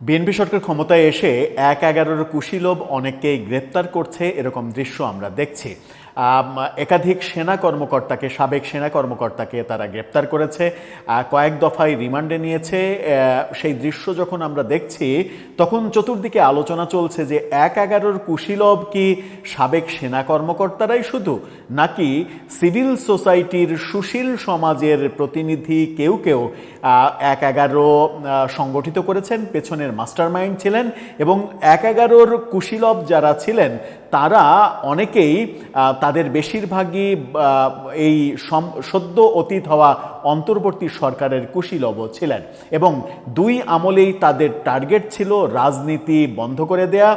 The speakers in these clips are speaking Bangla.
বিএনপি সরকার ক্ষমতায় এসে ১/১১-র কুশীলব অনেককেই গ্রেপ্তার করছে, এরকম দৃশ্য আমরা দেখছি। একাধিক সেনা কর্মকর্তাকে, সাবেক সেনা কর্মকর্তাকে তারা গ্রেপ্তার করেছে, কয়েক দফায় রিমান্ডে নিয়েছে। সেই দৃশ্য যখন আমরা দেখছি তখন চতুর্দিকে আলোচনা চলছে যে ১/১১-র কুশীলব কি সাবেক সেনা কর্মকর্তারাই শুধু, নাকি সিভিল সোসাইটির সুশীল সমাজের প্রতিনিধি কেউ কেউ ১/১১ সংগঠিত করেছেন, পেছনের মাস্টারমাইন্ড ছিলেন, এবং ১/১১-র কুশীলব যারা ছিলেন তারা অনেকেই, তাদের বেশিরভাগই এই সদ্য অতীত হওয়া অন্তর্বর্তী সরকারের কুশীলব ছিলেন, এবং দুই আমলেই তাদের টার্গেট ছিল রাজনীতি বন্ধ করে দেয়া,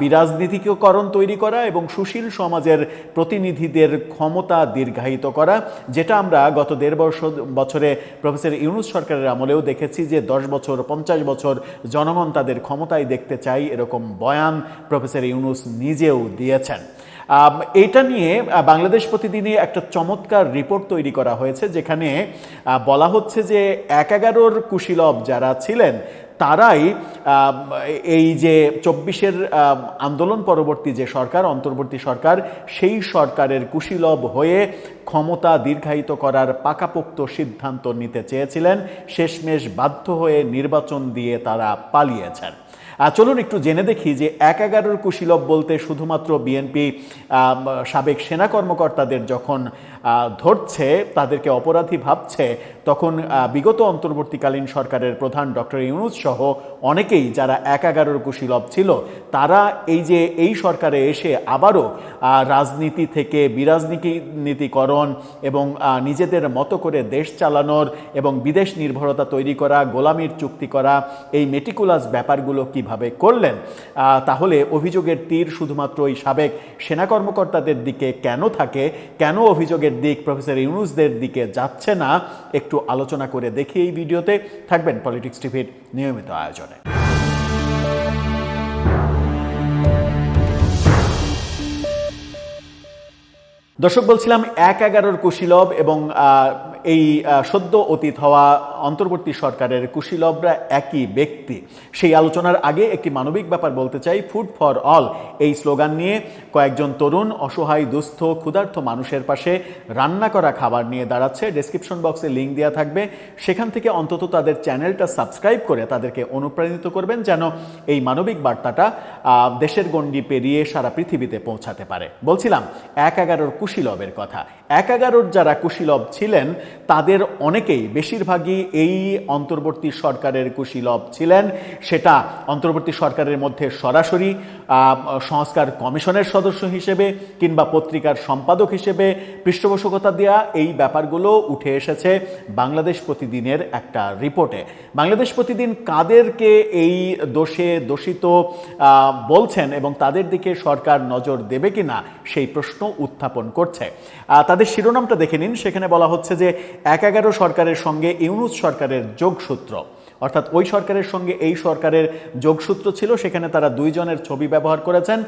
বিরাজনীতিকরণ তৈরি করা এবং সুশীল সমাজের প্রতিনিধিদের ক্ষমতা দীর্ঘায়িত করা, যেটা আমরা গত ১.৫ বছরে প্রফেসর ইউনূস সরকারের আমলেও দেখেছি যে ১০ বছর ৫০ বছর জনগণ তাদের ক্ষমতায় দেখতে চাই, এরকম বয়ান প্রফেসর ইউনূস নিজেও দিয়েছেন। এটা নিয়ে বাংলাদেশ প্রতিদিনে একটা চমৎকার রিপোর্ট তৈরি করা হয়েছে, যেখানে বলা হচ্ছে যে ১/১১-র কুশীলব যারা ছিলেন তারাই এই যে ২৪-এর আন্দোলন পরবর্তী যে সরকার, অন্তর্বর্তী সরকার, সেই সরকারের কুশীলব হয়ে ক্ষমতা দীর্ঘায়িত করার পাকাপোক্ত সিদ্ধান্ত নিতে চেয়েছিলেন। শেষমেশ বাধ্য হয়ে নির্বাচন দিয়ে তারা পালিয়েছেন। চলুন একটু জেনে দেখি যে ১/১১-র কুশীলব বলতে শুধুমাত্র বিএনপি সাবেক সেনা কর্মকর্তাদের যখন ধরছে, তাদেরকে অপরাধী ভাবছে, তখন বিগত অন্তর্বর্তীকালীন সরকারের প্রধান ডক্টর ইউনূস সহ অনেকেই যারা ১/১১-র কুশীলব ছিল, তারা এই সরকারে এসে আবারও রাজনীতি থেকে বিরাজনীতিকরণ এবং নিজেদের মতো করে দেশ চালানোর এবং বিদেশ নির্ভরতা তৈরি করা, গোলামির চুক্তি করা, এই মেটিকুলাস ব্যাপারগুলো কিভাবে করলেন। তাহলে অভিযোগের তীর শুধুমাত্র এই সাবেক সেনা কর্মকর্তাদের দিকে কেন থাকে, কেন অভিযোগের দিক প্রফেসর ইউনূসদের দিকে যাচ্ছে না, একটু আলোচনা করে দেখি এই ভিডিওতে। থাকবেন পলিটিক্স টিভির নিয়মিত আয়োজনে। দর্শক, বলছিলাম ১/১১-র কুশীলব এবং এই সদ্য অতীত হওয়া অন্তর্বর্তী সরকারের কুশীলবরা একই ব্যক্তি। সেই আলোচনার আগে একটি মানবিক ব্যাপার বলতে চাই। ফুড ফর অল এই স্লোগান নিয়ে কয়েকজন তরুণ অসহায়, দুস্থ, ক্ষুধার্ত মানুষের পাশে রান্না করা খাবার নিয়ে দাঁড়াচ্ছে। ডেসক্রিপশন বক্সে লিঙ্ক দেওয়া থাকবে, সেখান থেকে অন্তত তাদের চ্যানেলটা সাবস্ক্রাইব করে তাদেরকে অনুপ্রাণিত করবেন, যেন এই মানবিক বার্তাটা দেশের গণ্ডি পেরিয়ে সারা পৃথিবীতে পৌঁছাতে পারে। বলছিলাম ১/১১-র কুশীলবের কথা। ১/১১-র যারা কুশীলব ছিলেন তাদের অনেকেই, বেশিরভাগই এই অন্তর্বর্তী সরকারের কুশীলব ছিলেন। সেটা অন্তর্বর্তী সরকারের মধ্যে সরাসরি সংস্কার কমিশনের সদস্য হিসেবে কিংবা পত্রিকার সম্পাদক হিসেবে পৃষ্ঠপোষকতা দেয়া, এই ব্যাপারগুলো উঠে এসেছে বাংলাদেশ প্রতিদিনের একটা রিপোর্টে। বাংলাদেশ প্রতিদিন কাদেরকে এই দোষে দোষিত বলছেন এবং তাদের দিকে সরকার নজর দেবে কিনা সেই প্রশ্ন উত্থাপন করছে। তাদের শিরোনামটা দেখে নিন। সেখানে বলা হচ্ছে যে ১/১১ সরকারের সঙ্গে ইউনূস সরকারের যোগসূত্র, অর্থাৎ ওই সরকারের সঙ্গে এই সরকারের যোগসূত্র ছিল। সেখানে তারা দুইজনের ছবি ব্যবহার করেছেন,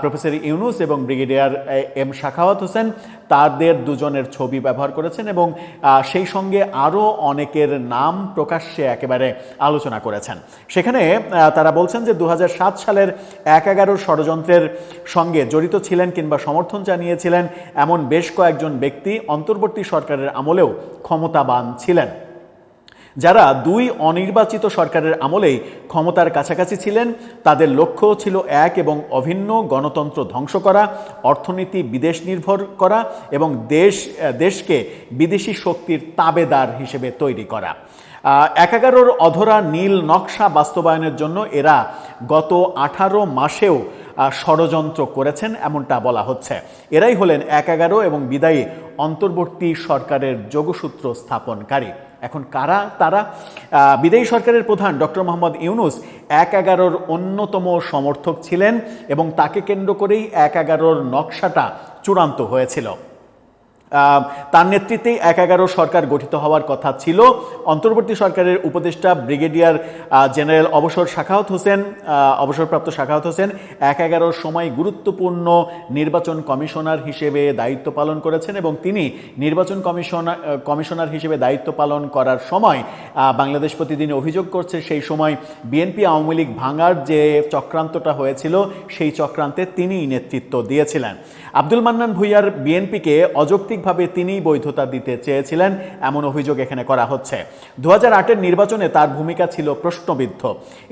প্রফেসর ইউনূস এবং ব্রিগেডিয়ার এম সাখাওয়াত হোসেন, তাদের দুজনের ছবি ব্যবহার করেছেন এবং সেই সঙ্গে আরও অনেকের নাম প্রকাশ্যে একেবারে আলোচনা করেছেন। সেখানে তারা বলছেন যে ২০০৭ সালের ১/১১ ষড়যন্ত্রের সঙ্গে জড়িত ছিলেন কিংবা সমর্থন জানিয়েছিলেন এমন বেশ কয়েকজন ব্যক্তি অন্তর্বর্তী সরকারের আমলেও ক্ষমতাবান ছিলেন, যারা দুই অনির্বাচিত সরকারের আমলেই ক্ষমতার কাছাকাছি ছিলেন। তাদের লক্ষ্য ছিল এক এবং অভিন্ন: গণতন্ত্র ধ্বংস করা, অর্থনীতি বিদেশ নির্ভর করা এবং দেশকে বিদেশি শক্তির তাবেদার হিসেবে তৈরি করা। ১/১১-র অধরা নীল নকশা বাস্তবায়নের জন্য এরা গত ১৮ মাসেও ষড়যন্ত্র করেছেন, এমনটা বলা হচ্ছে। এরাই হলেন ১/১১ এবং বিদায়ী অন্তর্বর্তী সরকারের যোগসূত্র স্থাপনকারী। এখন কারা তারা? বিদায়ী সরকারের প্রধান ডক্টর মোহাম্মদ ইউনূস ১/১১-র অন্যতম সমর্থক ছিলেন এবং তাকে কেন্দ্র করেই ১/১১-র নকশাটা চূড়ান্ত হয়েছিল। তার নেতৃত্বেই ১/১১ সরকার গঠিত হওয়ার কথা ছিল। অন্তর্বর্তী সরকারের উপদেষ্টা ব্রিগেডিয়ার জেনারেল অবসরপ্রাপ্ত সাখাওয়াত হোসেন ১/১১ সময় গুরুত্বপূর্ণ নির্বাচন কমিশনার হিসেবে দায়িত্ব পালন করেছেন এবং তিনি নির্বাচন কমিশনার হিসেবে দায়িত্ব পালন করার সময় বাংলাদেশ প্রতিদিন অভিযোগ করছে সেই সময় বিএনপি আওয়ামী লীগ ভাঙার যে চক্রান্তটা হয়েছিল সেই চক্রান্তে তিনিই নেতৃত্ব দিয়েছিলেন। আব্দুল মান্নান ভূঁইয়ার বিএনপিকে অযৌক্তিকভাবে তিনিই বৈধতা দিতে চেয়েছিলেন এমন অভিযোগ এখানে করা হচ্ছে। ২০০৮-এর নির্বাচনে তার ভূমিকা ছিল প্রশ্নবিদ্ধ।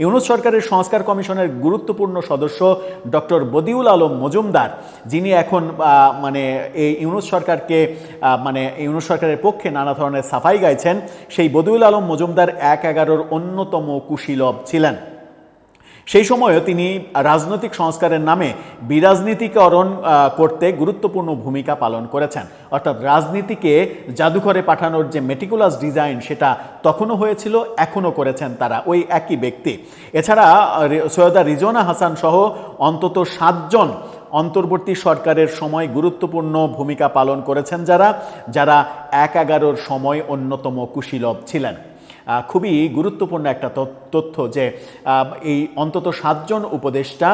ইউনূস সরকারের সংস্কার কমিশনের গুরুত্বপূর্ণ সদস্য ডক্টর বদিউল আলম মজুমদার, যিনি এখন এই ইউনূস সরকারের পক্ষে নানা ধরনের সাফাই গাইছেন, সেই বদিউল আলম মজুমদার ১/১১-র অন্যতম কুশীলব ছিলেন। সেই সময়ও তিনি রাজনৈতিক সংস্কারের নামে বিরাজনীতিকরণ করতে গুরুত্বপূর্ণ ভূমিকা পালন করেছেন। অর্থাৎ রাজনীতিকে জাদুঘরে পাঠানোর যে মেটিকুলাস ডিজাইন সেটা তখনও হয়েছিল, এখনও করেছেন তারা, ওই একই ব্যক্তি। এছাড়া সৈয়দা রিজওয়ানা হাসান সহ অন্তত ৭ জন অন্তর্বর্তী সরকারের সময় গুরুত্বপূর্ণ ভূমিকা পালন করেছেন যারা ১/১১-র সময় অন্যতম কুশীলব ছিলেন। খুবই গুরুত্বপূর্ণ একটা তথ্য যে এই অন্তত ৭ জন উপদেষ্টা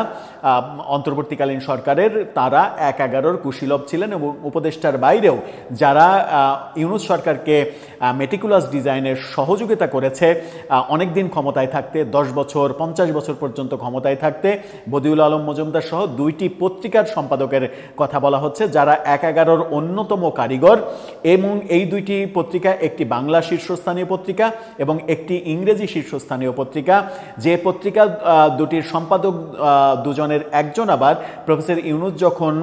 অন্তর্বর্তীকালীন সরকারের, তারা ১/১১-র কুশীলব ছিলেন এবং উপদেষ্টার বাইরেও যারা ইউনূস সরকারকে মেটিকুলাস ডিজাইনের সহযোগিতা করেছে অনেক দিন ক্ষমতায় থাকতে, ১০ বছর ৫০ বছর পর্যন্ত ক্ষমতায় থাকতে, বদিউল আলম মজুমদার সহ ২টি পত্রিকার সম্পাদকের কথা বলা হচ্ছে যারা ১/১১-র অন্যতম কারিগর। এবং এই ২টি পত্রিকা, একটি বাংলা শীর্ষস্থানীয় পত্রিকা এবং একটি ইংরেজি শীর্ষস্থানীয় পত্রিকা, যে পত্রিকা দুটির সম্পাদক দুজনের একজন আবার প্রফেসর ইউনূস যখন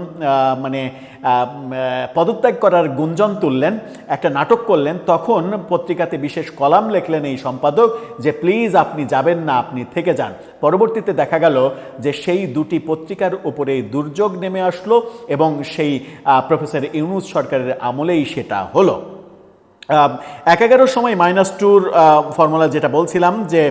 পদত্যাগ করার গুঞ্জন তুললেন, একটা নাটক করলেন, তখন পত্রিকাতে বিশেষ কলাম লিখলেন এই সম্পাদক যে প্লিজ আপনি যাবেন না, আপনি থেকে যান। পরবর্তীতে দেখা গেল যে সেই দুটি পত্রিকার উপরে দুর্যোগ নেমে আসলো এবং সেই প্রফেসর ইউনূস সরকারের আমলেই সেটা হলো। ১/১১-র সময় -2-র ফর্মুলা যেটা বলছিলাম যে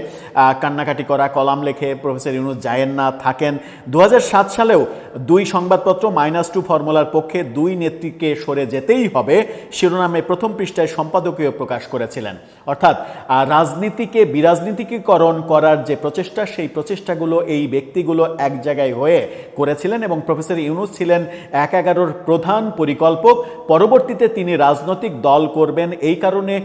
কান্নাকাটি করা, কলাম লেখে প্রফেসর ইউনূস যায়েন না, থাকেন। ২০০৭ সালেও ২ সংবাদপত্র -2 ফর্মুলার পক্ষে ২ নেত্রীকে সরে যেতেই হবে শিরোনামে প্রথম পৃষ্ঠায় সম্পাদকীয় প্রকাশ করেছিলেন। অর্থাৎ রাজনীতিকে বিরাজনীতিকীকরণ করার যে প্রচেষ্টা, সেই প্রচেষ্টাগুলো এই ব্যক্তিগুলো এক জায়গায় হয়ে করেছিলেন এবং প্রফেসর ইউনূস ছিলেন ১/১১-র প্রধান পরিকল্পক। পরবর্তীতে তিনি রাজনৈতিক দল করবেন এই কারণে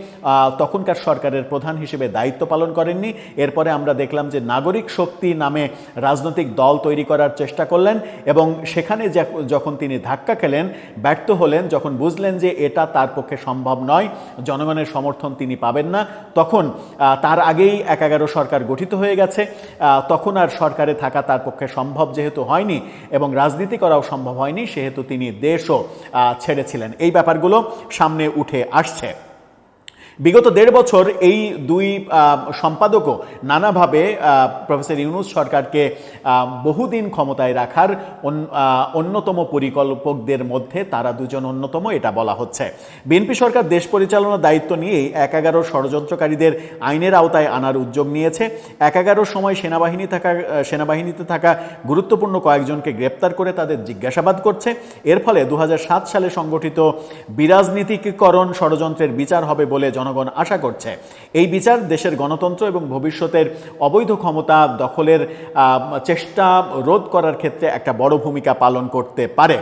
তখনকার সরকারের প্রধান হিসেবে দায়িত্ব পালন করেননি। এরপরে আমরা দেখলাম যে নাগরিক শক্তি নামে রাজনৈতিক দল তৈরি করার চেষ্টা করলেন এবং সেখানে যখন তিনি ধাক্কা খেলেন, ব্যর্থ হলেন, যখন বুঝলেন যে এটা তার পক্ষে সম্ভব নয়, জনগণের সমর্থন তিনি পাবেন না, তখন তার আগেই ১/১১ সরকার গঠিত হয়ে গেছে, তখন আর সরকারে থাকা তার পক্ষে সম্ভব যেহেতু হয়নি এবং রাজনীতি করাও সম্ভব হয়নি, সেহেতু তিনি দেশও ছেড়েছিলেন। এই ব্যাপারগুলো সামনে উঠে আসছে। বিগত ১.৫ বছর এই ২ সম্পাদকও নানাভাবে প্রফেসর ইউনূস সরকারকে বহুদিন ক্ষমতায় রাখার অন্যতম পরিকল্পকদের মধ্যে তারা দুজন অন্যতম, এটা বলা হচ্ছে। বিএনপি সরকার দেশ পরিচালনার দায়িত্ব নিয়েই ১/১১ ষড়যন্ত্রকারীদের আইনের আওতায় আনার উদ্যোগ নিয়েছে। ১/১১ সময় সেনাবাহিনীতে থাকা গুরুত্বপূর্ণ কয়েকজনকে গ্রেপ্তার করে তাদের জিজ্ঞাসাবাদ করছে। এর ফলে ২০০৭ সালে সংগঠিত বিরাজনীতিকীকরণ ষড়যন্ত্রের বিচার হবে বলে জনগণ আশা করছে। এই বিচার দেশের গণতন্ত্র এবং ভবিষ্যতের অবৈধ ক্ষমতা দখলের চেষ্টা রোধ করার ক্ষেত্রে একটা বড় ভূমিকা পালন করতে পারে।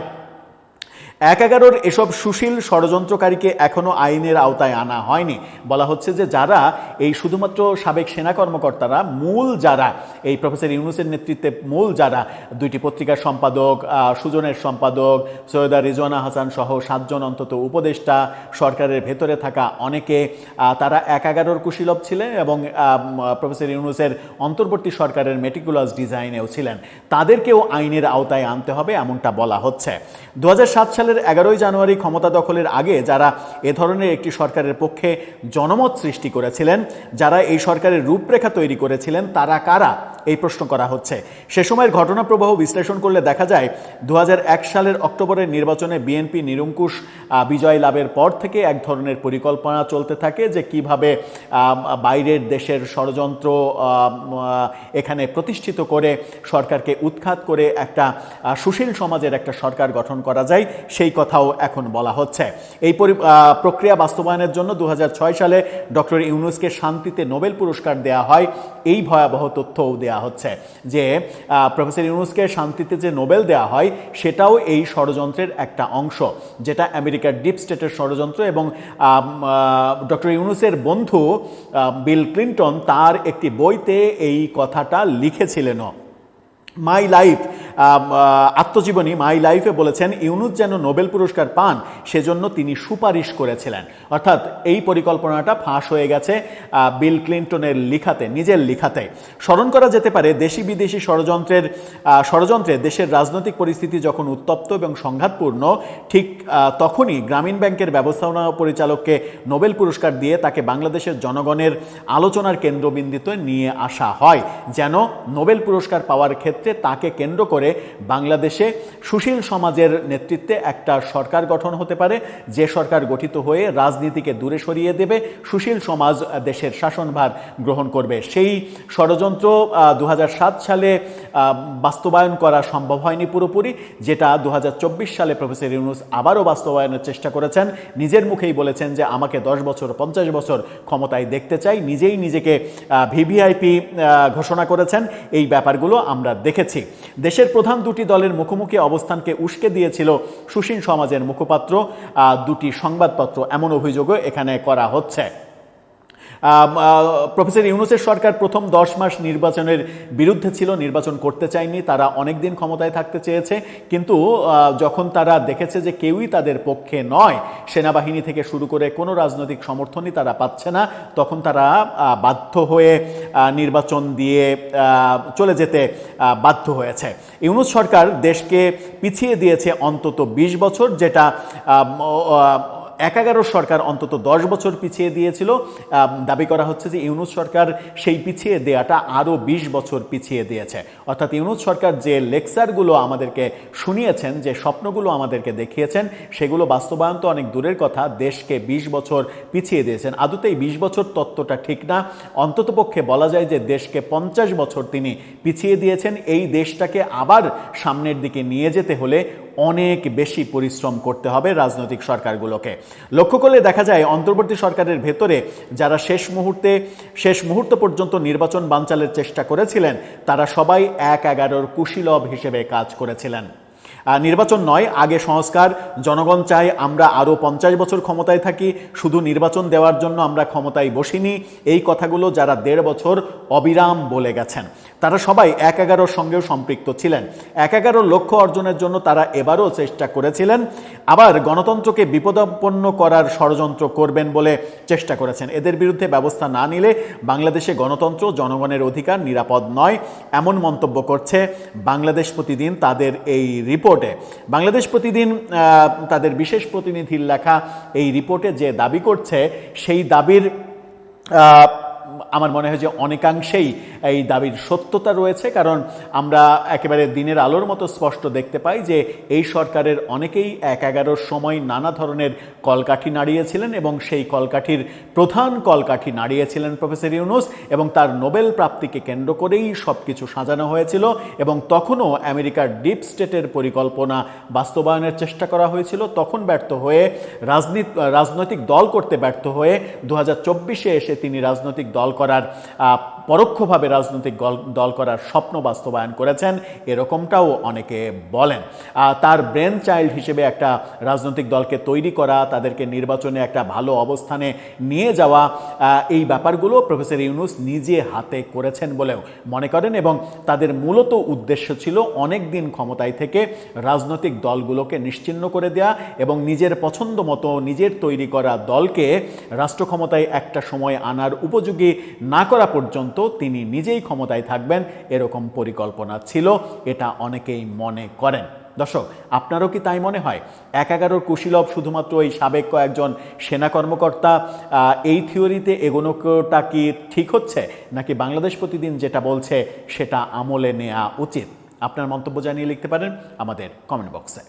১/১১-র এসব সুশীল ষড়যন্ত্রকারীকে এখনও আইনের আওতায় আনা হয়নি। বলা হচ্ছে যে যারা এই শুধুমাত্র সাবেক সেনা কর্মকর্তারা, মূল যারা এই প্রফেসর ইউনূসের নেতৃত্বে মূল যারা ২টি পত্রিকার সম্পাদক, সুজনের সম্পাদক, সৈয়দা রিজওয়ানা হাসান সহ ৭ জন অন্তত উপদেষ্টা, সরকারের ভেতরে থাকা অনেকে, তারা ১/১১-র কুশীলব ছিলেন এবং প্রফেসর ইউনূসের অন্তর্বর্তী সরকারের মেটিকুলাস ডিজাইনেও ছিলেন। তাদেরকেও আইনের আওতায় আনতে হবে এমনটা বলা হচ্ছে। ২০০৭ সালের ১১ই জানুয়ারি ক্ষমতা দখলের আগে যারা এ ধরনের একটি সরকারের পক্ষে জনমত সৃষ্টি করেছিলেন, যারা এই সরকারের রূপরেখা তৈরি করেছিলেন, তারা কারা? এই প্রশ্ন করা হচ্ছে। সে সময়ের ঘটনা প্রবাহ বিশ্লেষণ করলে দেখা যায় 2001 সালের অক্টোবরের নির্বাচনে বিএনপি নিরঙ্কুশ বিজয় লাভের পর থেকে এক ধরনের পরিকল্পনা চলতে থাকে যে কিভাবে বাইরের দেশের ষড়যন্ত্র এখানে প্রতিষ্ঠিত করে সরকারকে উৎখাত করে একটা সুশীল সমাজের একটা সরকার গঠন করা যায়, সেই কথাও এখন বলা হচ্ছে। এই প্রক্রিয়া বাস্তবায়নের জন্য 2006 সালে ডক্টর ইউনূসকে শান্তিতে নোবেল পুরস্কার দেয়া হয়। এই ভয়াবহ তথ্যও দেয়া হচ্ছে যে প্রফেসর ইউনূসকে শান্তিতে যে নোবেল দেয়া হয় সেটাও এই ষড়যন্ত্রের একটা অংশ, যেটা আমেরিকার ডিপ স্টেটের ষড়যন্ত্র। এবং ডক্টর ইউনূসের বন্ধু বিল ক্লিন্টন তার একটি বইতে এই কথাটা লিখেছিলেন। মাই লাইফ আত্মজীবনী মাই লাইফে বলেছেন ইউনূস যেন নোবেল পুরস্কার পান সেজন্য তিনি সুপারিশ করেছিলেন। অর্থাৎ এই পরিকল্পনাটা ফাঁস হয়ে গেছে বিল ক্লিন্টনের লিখাতে, নিজের লিখাতে। স্মরণ করা যেতে পারে দেশি বিদেশি ষড়যন্ত্রে দেশের রাজনৈতিক পরিস্থিতি যখন উত্তপ্ত এবং সংঘাতপূর্ণ, ঠিক তখনই গ্রামীণ ব্যাংকের ব্যবস্থাপনা পরিচালককে নোবেল পুরস্কার দিয়ে তাকে বাংলাদেশের জনগণের আলোচনার কেন্দ্রবিন্দুতে নিয়ে আসা হয়, যেন নোবেল পুরস্কার পাওয়ার ক্ষেত্রে তাকে কেন্দ্র করে বাংলাদেশে সুশীল সমাজের নেতৃত্বে একটা সরকার গঠন হতে পারে, যে সরকার গঠিত হয়ে রাজনীতিকে দূরে সরিয়ে দেবে, সুশীল সমাজ দেশের শাসনভার গ্রহণ করবে। সেই ষড়যন্ত্র 2007 সালে বাস্তবায়ন করা সম্ভব হয়নি পুরোপুরি, যেটা 2024 সালে প্রফেসর ইউনূস আবারও বাস্তবায়নের চেষ্টা করেছেন। নিজের মুখেই বলেছেন যে আমাকে 10 বছর 50 বছর ক্ষমতায় দেখতে চাই, নিজেই নিজেকে ভিভিআইপি ঘোষণা করেছেন। এই ব্যাপারগুলো আমরা দেখেছি। দেশের প্রধান দুটি দলের মুখোমুখি অবস্থানকে উস্কে দিয়েছিল সুশীল সমাজের মুখপাত্র, দুটি সংবাদপত্র, এমন অভিযোগও এখানে করা হচ্ছে। প্রফেসর ইউনূসের সরকার প্রথম 10 মাস নির্বাচনের বিরুদ্ধে ছিল, নির্বাচন করতে চায়নি। তারা অনেক দিন ক্ষমতায় থাকতে চেয়েছে, কিন্তু যখন তারা দেখেছে যে কেউই তাদের পক্ষে নয়, সেনাবাহিনী থেকে শুরু করে কোনো রাজনৈতিক সমর্থনই তারা পাচ্ছে না, তখন তারা বাধ্য হয়ে নির্বাচন দিয়ে চলে যেতে বাধ্য হয়েছে। ইউনূস সরকার দেশকে পিছিয়ে দিয়েছে অন্তত 20 বছর, যেটা 11 সরকার অন্তত 10 বছর পিছিয়ে দিয়েছিল। দাবি করা হচ্ছে যে ইউনূস সরকার সেই পিছিয়ে দেওয়াটা আরও 20 বছর পিছিয়ে দিয়েছে। অর্থাৎ ইউনূস সরকার যে লেকচারগুলো আমাদেরকে শুনিয়েছেন, যে স্বপ্নগুলো আমাদেরকে দেখিয়েছেন, সেগুলো বাস্তবায়ন তো অনেক দূরের কথা, দেশকে 20 বছর পিছিয়ে দিয়েছেন। আদতেই 20 বছর তত্ত্বটা ঠিক না, অন্ততপক্ষে বলা যায় যে দেশকে 50 বছর তিনি পিছিয়ে দিয়েছেন। এই দেশটাকে আবার সামনের দিকে নিয়ে যেতে হলে অনেক বেশি পরিশ্রম করতে হবে রাজনৈতিক সরকারগুলোকে। লক্ষ্য করলে দেখা যায় অন্তর্বর্তী সরকারের ভেতরে যারা শেষ মুহূর্ত পর্যন্ত নির্বাচন বানচালের চেষ্টা করেছিলেন, তারা সবাই 1/11 কুশীলব হিসেবে কাজ করেছিলেন। নির্বাচন নয়, আগে সংস্কার, জনগণ চায় আমরা আরও 50 বছর ক্ষমতায় থাকি, শুধু নির্বাচন দেওয়ার জন্য আমরা ক্ষমতায় বসিনি, এই কথাগুলো যারা 1.5 বছর অবিরাম বলে গেছেন, তারা সবাই 1/11 সঙ্গেও সম্পৃক্ত ছিলেন। 1/11 লক্ষ্য অর্জনের জন্য তারা এবারও চেষ্টা করেছিলেন, আবার গণতন্ত্রকে বিপদাপন্ন করার ষড়যন্ত্র করবেন বলে চেষ্টা করেছেন। এদের বিরুদ্ধে ব্যবস্থা না নিলে বাংলাদেশে গণতন্ত্র, জনগণের অধিকার নিরাপদ নয়, এমন মন্তব্য করছে বাংলাদেশ প্রতিদিন তাদের এই রিপোর্টে। বাংলাদেশ প্রতিদিন তাদের বিশেষ প্রতিনিধির লেখা এই রিপোর্টে যে দাবি করছে, সেই দাবির আমার মনে হয় যে অনেকাংশেই এই দাবির সত্যতা রয়েছে, কারণ আমরা একেবারে দিনের আলোর মতো স্পষ্ট দেখতে পাই যে এই সরকারের অনেকেই 1/11 সময় নানা ধরনের কলকাঠি নাড়িয়েছিলেন, এবং সেই প্রধান কলকাঠি নাড়িয়েছিলেন প্রফেসর ইউনূস, এবং তার নোবেল প্রাপ্তিকে কেন্দ্র করেই সব কিছু সাজানো হয়েছিল। এবং তখনও আমেরিকার ডিপ স্টেটের পরিকল্পনা বাস্তবায়নের চেষ্টা করা হয়েছিল, তখন ব্যর্থ হয়ে রাজনৈতিক দল করতে ব্যর্থ হয়ে 2024-এ এসে তিনি রাজনৈতিক দল করার পরোক্ষভাবে রাজনৈতিক দল করার স্বপ্ন বাস্তবায়ন করেছেন, এরকমটাও অনেকে বলেন। তার ব্রেন চাইল্ড হিসেবে একটা রাজনৈতিক দলকে তৈরি করা, তাদেরকে নির্বাচনে একটা ভালো অবস্থানে নিয়ে যাওয়া, এই ব্যাপারগুলো প্রফেসর ইউনূস নিজে হাতে করেছেন বলেও মনে করেন। এবং তাদের মূলত উদ্দেশ্য ছিল অনেক দিন ক্ষমতায় থেকে রাজনৈতিক দলগুলোকে নিশ্চিহ্ন করে দেয়া, এবং নিজের পছন্দ মতো নিজের তৈরি করা দলকে রাষ্ট্র ক্ষমতায় একটা সময় আনার উপযোগী না করা পর্যন্ত তিনি নিজেই ক্ষমতায় থাকবেন, এরকম পরিকল্পনা ছিল, এটা অনেকেই মনে করেন। দর্শক, আপনারও কি তাই মনে হয় ১/১১ কুশীলব শুধুমাত্র এই সাবেক কয়েকজন সেনা কর্মকর্তা? এই থিওরিতে এগোনোটা কি ঠিক হচ্ছে, নাকি বাংলাদেশ প্রতিদিন যেটা বলছে সেটা আমলে নেওয়া উচিত? আপনার মন্তব্য জানিয়ে লিখতে পারেন আমাদের কমেন্ট বক্সে।